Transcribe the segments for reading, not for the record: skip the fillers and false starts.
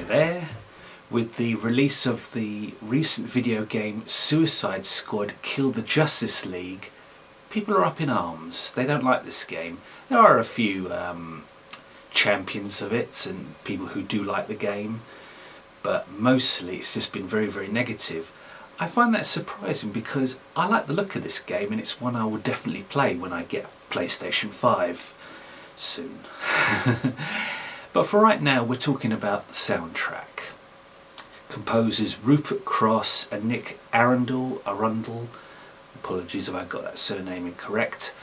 there. With the release of the recent video game Suicide Squad Kill the Justice League, people are up in arms. They don't like this game. There are a few champions of it and people who do like the game, but mostly it's just been very, very negative. I find that surprising because I like the look of this game and it's one I will definitely play when I get a PlayStation 5 soon. But for right now we're talking about the soundtrack. Composers Rupert and Nick Arundel, apologies if I got that surname incorrect.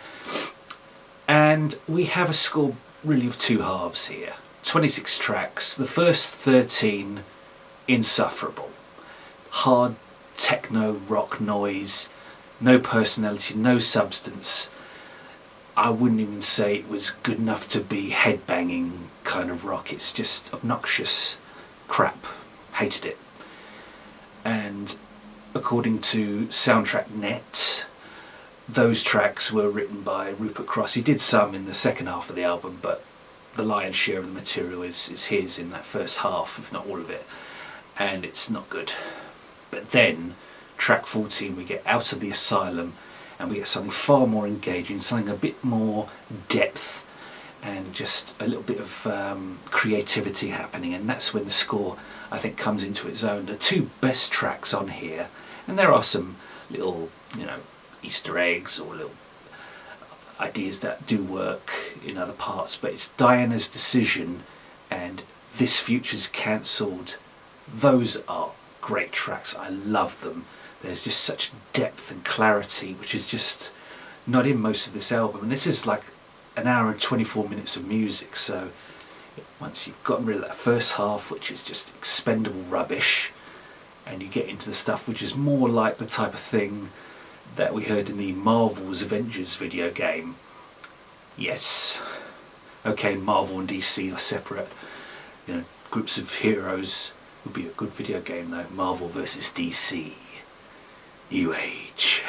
And we have a score really of two halves here. 26 tracks, the first 13 insufferable. Hard techno rock noise, no personality, no substance. I wouldn't even say it was good enough to be headbanging kind of rock. It's just obnoxious crap. Hated it. And according to Soundtrack Net, those tracks were written by Rupert. He did some in the second half of the album, but the lion's share of the material is his in that first half, if not all of it, and it's not good. But then, track 14, we get Out of the Asylum, and we get something far more engaging, something a bit more depth, and just a little bit of creativity happening, and that's when the score, I think, comes into its own. The two best tracks on here, and there are some little, Easter eggs or little ideas that do work in other parts, but it's Diana's Decision and This Future's Cancelled. Those are great tracks. I love them. There's just such depth and clarity, which is just not in most of this album. And this is like an hour and 24 minutes of music, so once you've gotten rid of that first half, which is just expendable rubbish, and you get into the stuff which is more like the type of thing that we heard in the Marvel's Avengers video game. Yes, okay, Marvel and DC are separate, groups of heroes. Would be a good video game though. Marvel versus DC, New Age.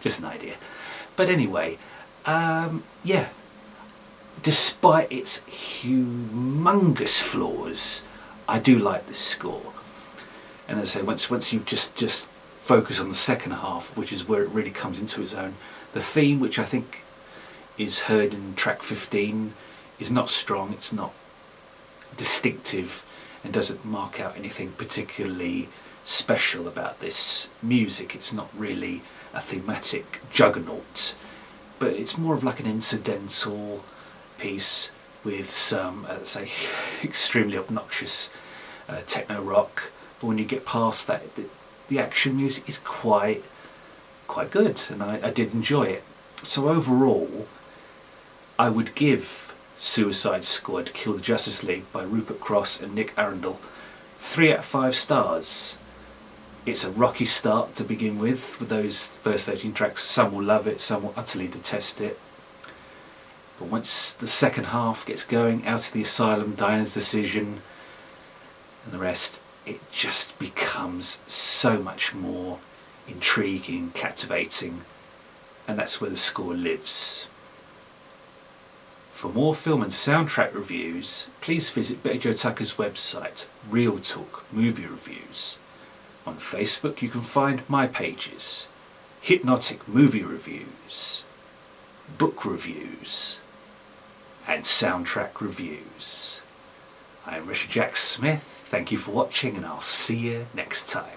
Just an idea. But anyway, yeah, despite its humongous flaws, I do like this score. And as I say, once you've just focus on the second half, which is where it really comes into its own, the theme, which I think is heard in track 15, is not strong, it's not distinctive, and doesn't mark out anything particularly special about this music. It's not really a thematic juggernaut, but it's more of like an incidental piece with some, let's say, extremely obnoxious techno rock. But when you get past that, the action music is quite good, and I did enjoy it. So overall, I would give Suicide Squad Kill the Justice League by Rupert and Nick Arundel 3 out of 5 stars. It's a rocky start to begin with those first 13 tracks. Some will love it, some will utterly detest it. But once the second half gets going, Out of the Asylum, Diana's Decision, and the rest, it just becomes so much more intriguing, captivating, and that's where the score lives. For more film and soundtrack reviews, please visit Betty Jo Tucker's website, Real Talk Movie Reviews. On Facebook you can find my pages, Hip-Notic Movie Reviews, Book Reviews, and Soundtrack Reviews. I'm Richard Jack Smith. Thank you for watching, and I'll see you next time.